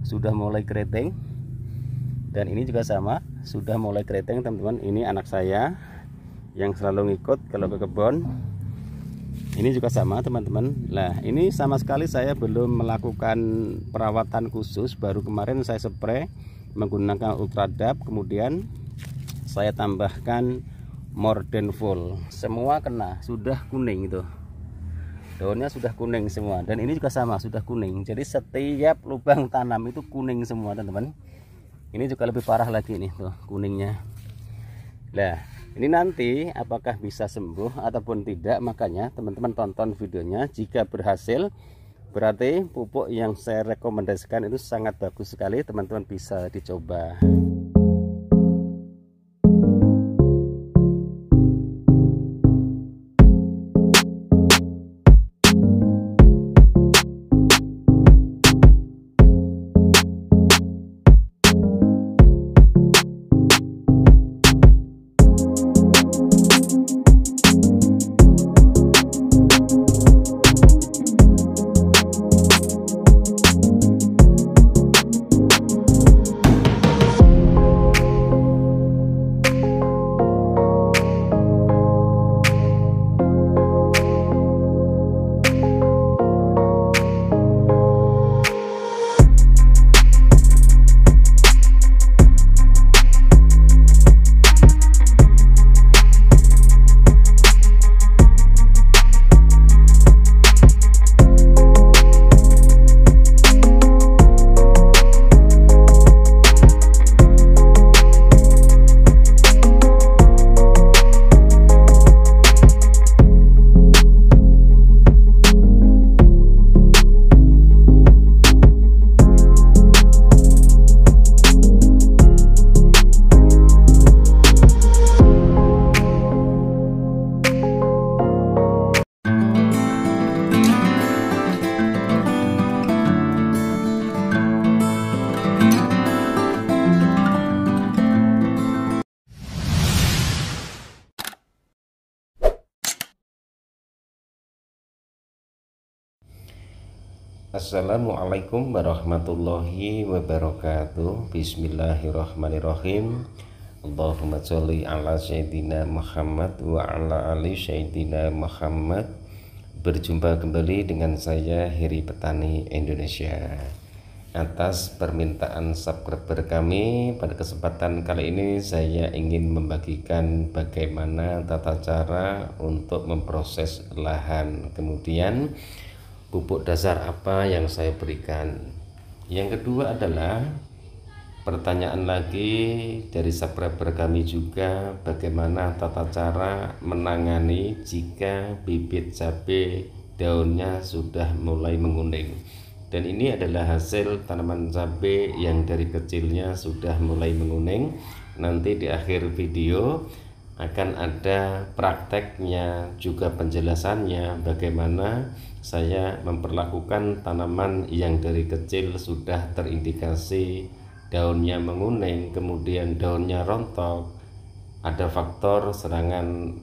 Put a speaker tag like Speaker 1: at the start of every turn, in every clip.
Speaker 1: sudah mulai keriting, dan ini juga sama, sudah mulai keriting teman-teman. Ini anak saya yang selalu ngikut kalau ke kebun. Ini juga sama teman-teman. Nah, ini sama sekali saya belum melakukan perawatan khusus. Baru kemarin saya spray menggunakan Ultradap, kemudian saya tambahkan Morden Full. Semua kena, sudah kuning itu. Daunnya sudah kuning semua. Dan ini juga sama, sudah kuning. Jadi setiap lubang tanam itu kuning semua teman-teman. Ini juga lebih parah lagi nih tuh kuningnya. Nah, ini nanti apakah bisa sembuh ataupun tidak, makanya teman-teman tonton videonya. Jika berhasil, berarti pupuk yang saya rekomendasikan itu sangat bagus sekali, teman-teman bisa dicoba. Assalamualaikum warahmatullahi wabarakatuh. Bismillahirrahmanirrahim. Allahumma sholli ala sayyidina Muhammad wa ala ali sayyidina Muhammad. Berjumpa kembali dengan saya Heri Petani Indonesia. Atas permintaan subscriber kami, pada kesempatan kali ini saya ingin membagikan bagaimana tata cara untuk memproses lahan, kemudian pupuk dasar apa yang saya berikan. Yang kedua adalah pertanyaan lagi dari subscriber kami juga, bagaimana tata cara menangani jika bibit cabai daunnya sudah mulai menguning. Dan ini adalah hasil tanaman cabai yang dari kecilnya sudah mulai menguning. Nanti di akhir video akan ada prakteknya juga penjelasannya, bagaimana saya memperlakukan tanaman yang dari kecil sudah terindikasi daunnya menguning, kemudian daunnya rontok, ada faktor serangan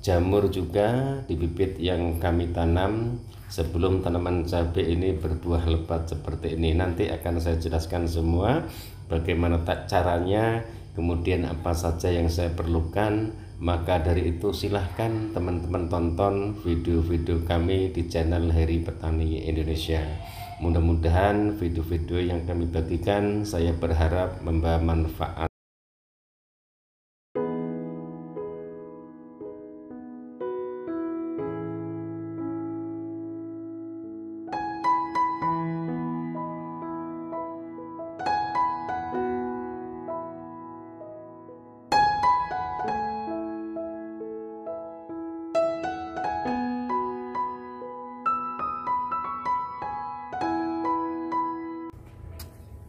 Speaker 1: jamur juga di bibit yang kami tanam sebelum tanaman cabai ini berbuah lebat seperti ini. Nanti akan saya jelaskan semua bagaimana caranya, kemudian apa saja yang saya perlukan. Maka dari itu silahkan teman-teman tonton video-video kami di channel Heri Petani Indonesia. Mudah-mudahan video-video yang kami bagikan saya berharap membawa manfaat.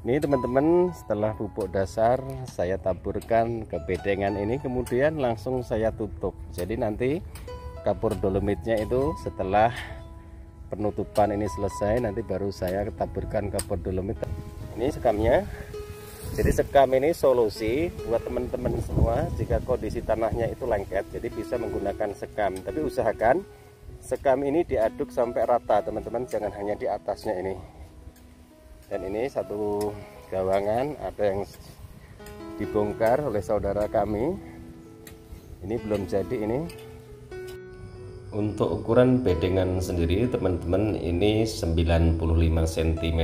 Speaker 1: Ini teman-teman, setelah pupuk dasar saya taburkan ke bedengan ini, kemudian langsung saya tutup. Jadi nanti kapur dolomitnya itu setelah penutupan ini selesai, nanti baru saya taburkan kapur dolomit. Ini sekamnya. Jadi sekam ini solusi buat teman-teman semua jika kondisi tanahnya itu lengket, jadi bisa menggunakan sekam. Tapi usahakan sekam ini diaduk sampai rata teman-teman, jangan hanya di atasnya ini. Dan ini satu gawangan ada yang dibongkar oleh saudara kami. Ini belum jadi ini. Untuk ukuran bedengan sendiri teman-teman ini 95 cm,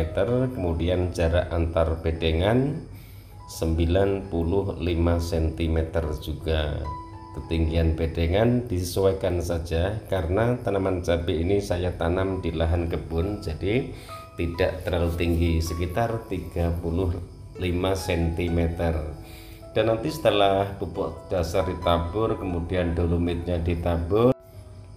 Speaker 1: kemudian jarak antar bedengan 95 cm juga. Ketinggian bedengan disesuaikan saja karena tanaman cabai ini saya tanam di lahan kebun, jadi tidak terlalu tinggi, sekitar 35 cm. Dan nanti setelah pupuk dasar ditabur, kemudian dolomitnya ditabur,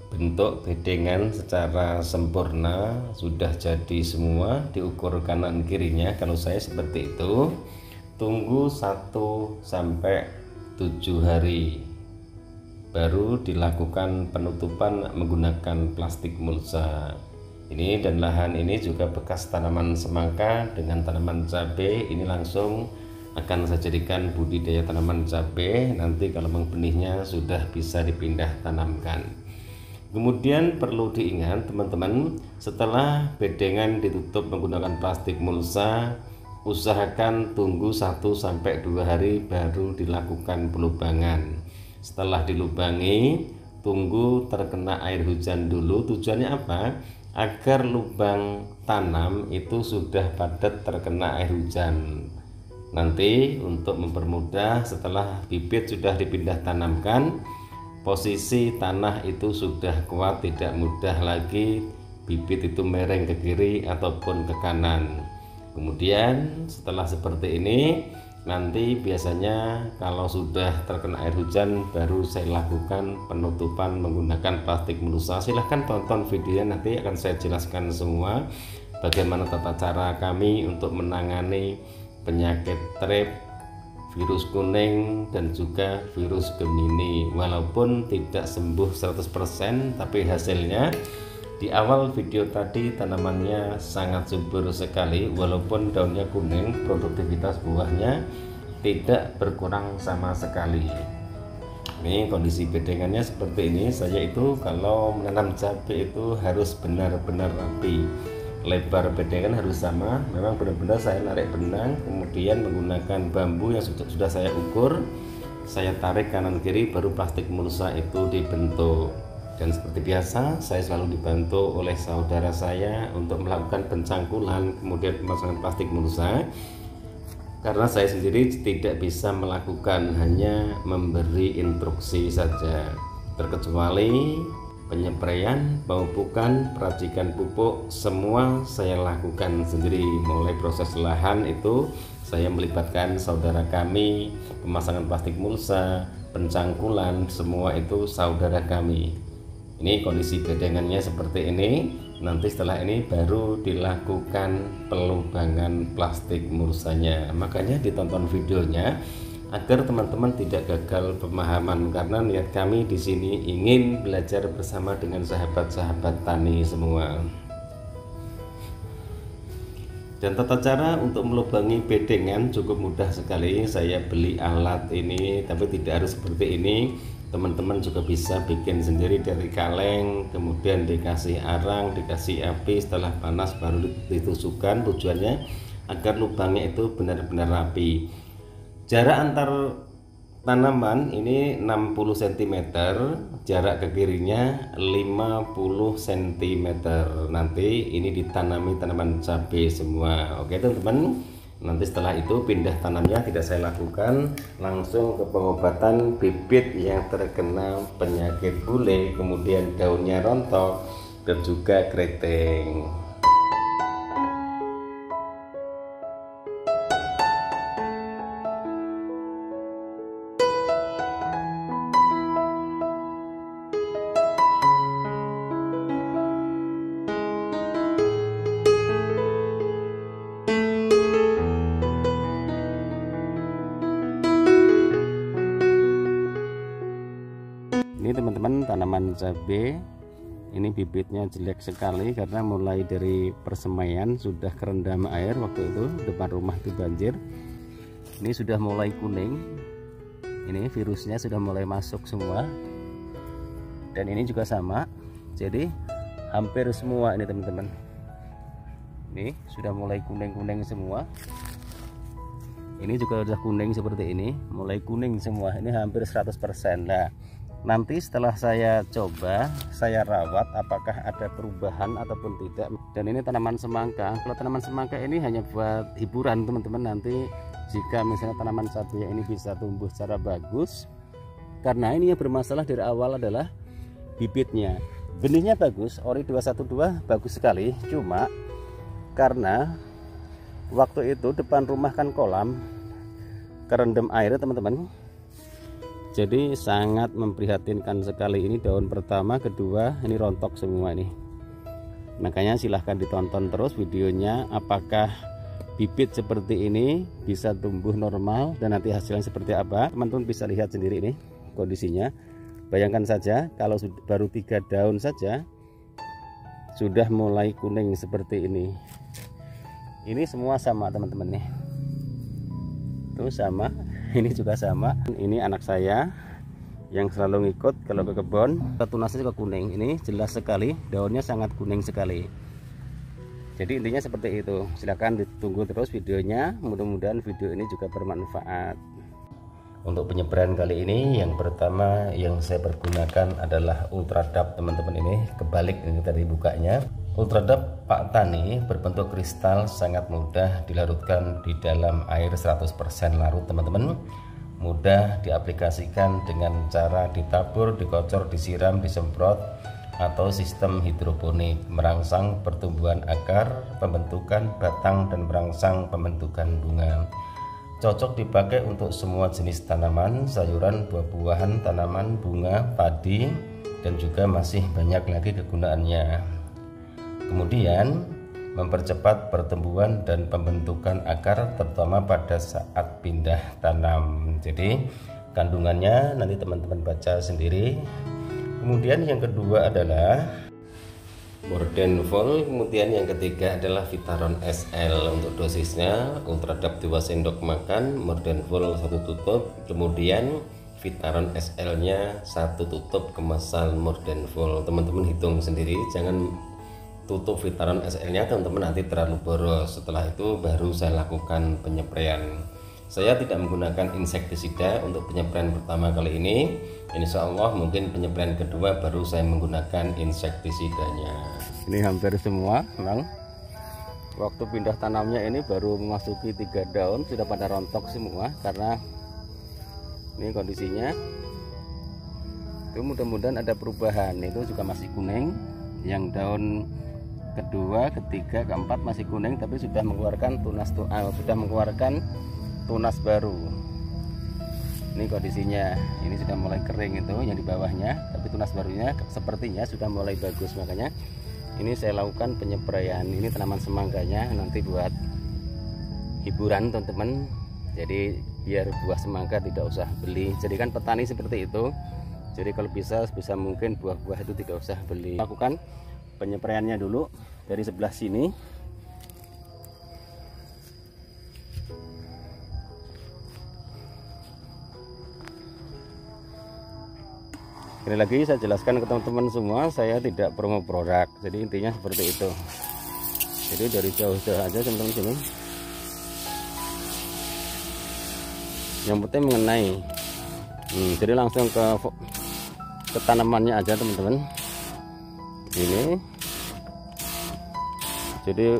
Speaker 1: bentuk bedengan secara sempurna sudah jadi semua, diukur kanan kirinya. Kalau saya seperti itu, tunggu 1 sampai 7 hari baru dilakukan penutupan menggunakan plastik mulsa. Ini dan lahan ini juga bekas tanaman semangka dengan tanaman cabai. Ini langsung akan saya jadikan budidaya tanaman cabai. Nanti kalau memang benihnya sudah bisa dipindah tanamkan. Kemudian perlu diingat teman-teman, setelah bedengan ditutup menggunakan plastik mulsa, usahakan tunggu 1 sampai 2 hari baru dilakukan pelubangan. Setelah dilubangi, tunggu terkena air hujan dulu. Tujuannya apa? Agar lubang tanam itu sudah padat terkena air hujan. Nanti untuk mempermudah, setelah bibit sudah dipindah tanamkan, posisi tanah itu sudah kuat, tidak mudah lagi bibit itu mereng ke kiri ataupun ke kanan. Kemudian setelah seperti ini, nanti biasanya kalau sudah terkena air hujan baru saya lakukan penutupan menggunakan plastik mulsa. Silahkan tonton videonya, nanti akan saya jelaskan semua bagaimana tata cara kami untuk menangani penyakit trip, virus kuning dan juga virus Gemini. Walaupun tidak sembuh 100%, tapi hasilnya di awal video tadi tanamannya sangat subur sekali. Walaupun daunnya kuning, produktivitas buahnya tidak berkurang sama sekali. Ini kondisi bedengannya seperti ini. Saya itu kalau menanam cabai itu harus benar-benar rapi. Lebar bedengan harus sama. Memang benar-benar saya narik benang, kemudian menggunakan bambu yang sudah saya ukur, saya tarik kanan kiri, baru plastik mulsa itu dibentuk. Dan seperti biasa, saya selalu dibantu oleh saudara saya untuk melakukan pencangkulan, kemudian pemasangan plastik mulsa. Karena saya sendiri tidak bisa melakukan, hanya memberi instruksi saja. Terkecuali penyepraian, pemupukan, peracikan pupuk, semua saya lakukan sendiri. Mulai proses lahan itu saya melibatkan saudara kami, pemasangan plastik mulsa, pencangkulan, semua itu saudara kami. Ini kondisi bedengannya seperti ini. Nanti setelah ini baru dilakukan pelubangan plastik mulsanya. Makanya ditonton videonya agar teman-teman tidak gagal pemahaman, karena niat kami di sini ingin belajar bersama dengan sahabat-sahabat tani semua. Dan tata cara untuk melubangi bedengan cukup mudah sekali. Saya beli alat ini, tapi tidak harus seperti ini. Teman-teman juga bisa bikin sendiri dari kaleng, kemudian dikasih arang, dikasih api, setelah panas baru ditusukkan. Tujuannya agar lubangnya itu benar-benar rapi. Jarak antar tanaman ini 60 cm, jarak ke kirinya 50 cm. Nanti ini ditanami tanaman cabai semua. Oke teman-teman, nanti setelah itu pindah tanamnya tidak saya lakukan, langsung ke pengobatan bibit yang terkena penyakit bule, kemudian daunnya rontok dan juga keriting. Ini teman-teman tanaman cabai, ini bibitnya jelek sekali karena mulai dari persemaian sudah kerendam air. Waktu itu depan rumah itu banjir. Ini sudah mulai kuning, ini virusnya sudah mulai masuk semua, dan ini juga sama. Jadi hampir semua ini teman-teman, Ini sudah mulai kuning-kuning semua. Ini juga sudah kuning seperti ini, mulai kuning semua. Ini hampir 100%. Nah, nanti setelah saya coba, saya rawat apakah ada perubahan ataupun tidak. Dan ini tanaman semangka. Kalau tanaman semangka ini hanya buat hiburan teman-teman. Nanti jika misalnya tanaman cabai ini bisa tumbuh secara bagus, karena ini yang bermasalah dari awal adalah bibitnya. Benihnya bagus, ori 212 bagus sekali, cuma karena waktu itu depan rumah kan kolam kerendam air teman-teman, jadi sangat memprihatinkan sekali. Ini daun pertama, kedua, ini rontok semua ini. Makanya silahkan ditonton terus videonya, apakah bibit seperti ini bisa tumbuh normal dan nanti hasilnya seperti apa. Teman-teman bisa lihat sendiri ini kondisinya. Bayangkan saja kalau baru 3 daun saja sudah mulai kuning seperti ini. Ini semua sama teman-teman nih. Tuh sama, ini juga sama. Ini anak saya yang selalu ngikut kalau ke kebun. Tunasnya juga kuning. Ini jelas sekali, daunnya sangat kuning sekali. Jadi intinya seperti itu. Silahkan ditunggu terus videonya. Mudah-mudahan video ini juga bermanfaat. Untuk penyebaran kali ini, yang pertama yang saya pergunakan adalah Ultradap teman-teman. Ini kebalik ini tadi bukanya. Ultradap Pak Tani berbentuk kristal, sangat mudah dilarutkan di dalam air 100% larut teman-teman. Mudah diaplikasikan dengan cara ditabur, dikocor, disiram, disemprot, atau sistem hidroponik, merangsang pertumbuhan akar, pembentukan batang, dan merangsang pembentukan bunga. Cocok dipakai untuk semua jenis tanaman, sayuran, buah-buahan, tanaman, bunga, padi, dan juga masih banyak lagi kegunaannya. Kemudian mempercepat pertumbuhan dan pembentukan akar, terutama pada saat pindah tanam. Jadi kandungannya nanti teman-teman baca sendiri. Kemudian yang kedua adalah Mordenfol, kemudian yang ketiga adalah Vitaron SL. Untuk dosisnya Ultradap 2 sendok makan, Mordenfol 1 tutup, kemudian Vitaron SL nya 1 tutup kemasan Mordenfol. Teman-teman hitung sendiri, jangan tutup Vitaron SL nya teman-teman, nanti terlalu boros. Setelah itu baru saya lakukan penyepraian. Saya tidak menggunakan insektisida untuk penyepraian pertama kali ini. Insya Allah mungkin penyepraian kedua baru saya menggunakan insektisidanya. Ini hampir semua memang. Waktu pindah tanamnya ini baru memasuki 3 daun sudah pada rontok semua, karena ini kondisinya. Itu mudah-mudahan ada perubahan. Itu juga masih kuning. Yang daun kedua, ketiga, keempat masih kuning, tapi sudah mengeluarkan tunas baru. Ini kondisinya, ini sudah mulai kering itu yang di bawahnya, tapi tunas barunya sepertinya sudah mulai bagus. Makanya ini saya lakukan penyepraian. Ini tanaman semangganya nanti buat hiburan teman-teman. Jadi biar buah semangka tidak usah beli. Jadi kan petani seperti itu. Jadi kalau bisa mungkin buah-buah itu tidak usah beli. Lakukan penyepraiannya dulu dari sebelah sini. Ini lagi saya jelaskan ke teman-teman semua, saya tidak promo produk. Jadi intinya seperti itu. Jadi dari jauh-jauh aja teman-teman sini. Yang penting mengenai. Jadi langsung ke tanamannya aja teman-teman. Ini. Jadi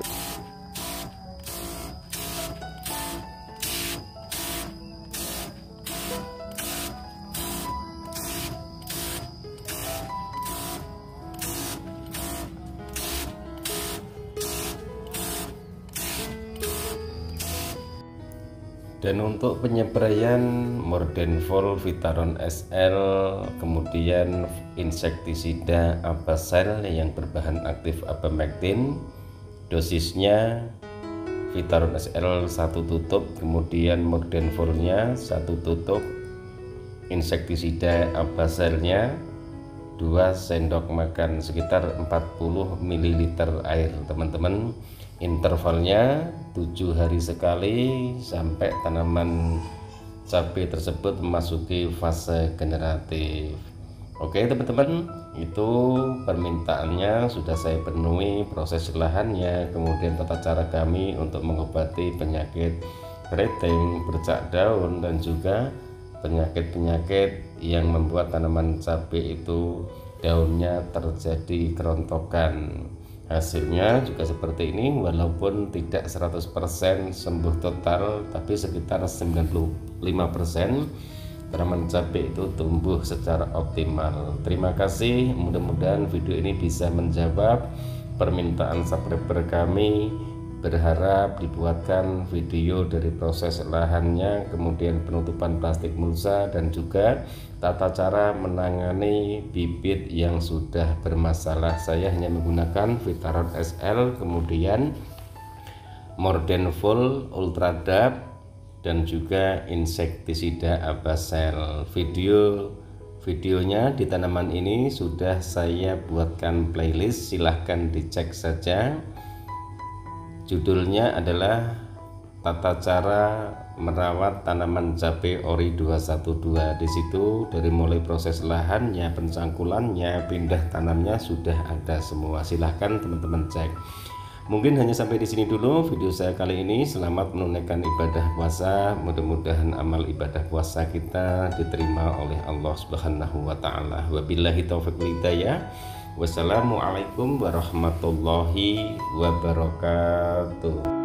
Speaker 1: dan untuk penyepraian Mordenfol, Vitaron SL, kemudian insektisida Abasel yang berbahan aktif abamectin, dosisnya Vitaron SL 1 tutup, kemudian Mordenfolnya 1 tutup, insektisida Abaselnya 2 sendok makan, sekitar 40 ml air teman-teman. Intervalnya 7 hari sekali sampai tanaman cabai tersebut memasuki fase generatif. Oke teman-teman, itu permintaannya sudah saya penuhi, proses lahannya, kemudian tata cara kami untuk mengobati penyakit keriting, bercak daun, dan juga penyakit-penyakit yang membuat tanaman cabai itu daunnya terjadi kerontokan. Hasilnya juga seperti ini, walaupun tidak 100% sembuh total, tapi sekitar 95% tanaman cabai itu tumbuh secara optimal. Terima kasih, mudah-mudahan video ini bisa menjawab permintaan subscriber kami. Berharap dibuatkan video dari proses lahannya, kemudian penutupan plastik mulsa, dan juga tata cara menangani bibit yang sudah bermasalah. Saya hanya menggunakan Vitaron SL, kemudian Mordenfol Ultradap, dan juga insektisida Abasel. Videonya di tanaman ini sudah saya buatkan playlist, silahkan dicek saja. Judulnya adalah Tata Cara Merawat Tanaman Cabai Ori 212. Di situ dari mulai proses lahannya, pencangkulannya, pindah tanamnya sudah ada semua. Silahkan teman-teman cek. Mungkin hanya sampai di sini dulu video saya kali ini. Selamat menunaikan ibadah puasa. Mudah-mudahan amal ibadah puasa kita diterima oleh Allah Subhanahu wa taala. Wabillahi taufiq wal hidayah. Wassalamualaikum warahmatullahi wabarakatuh.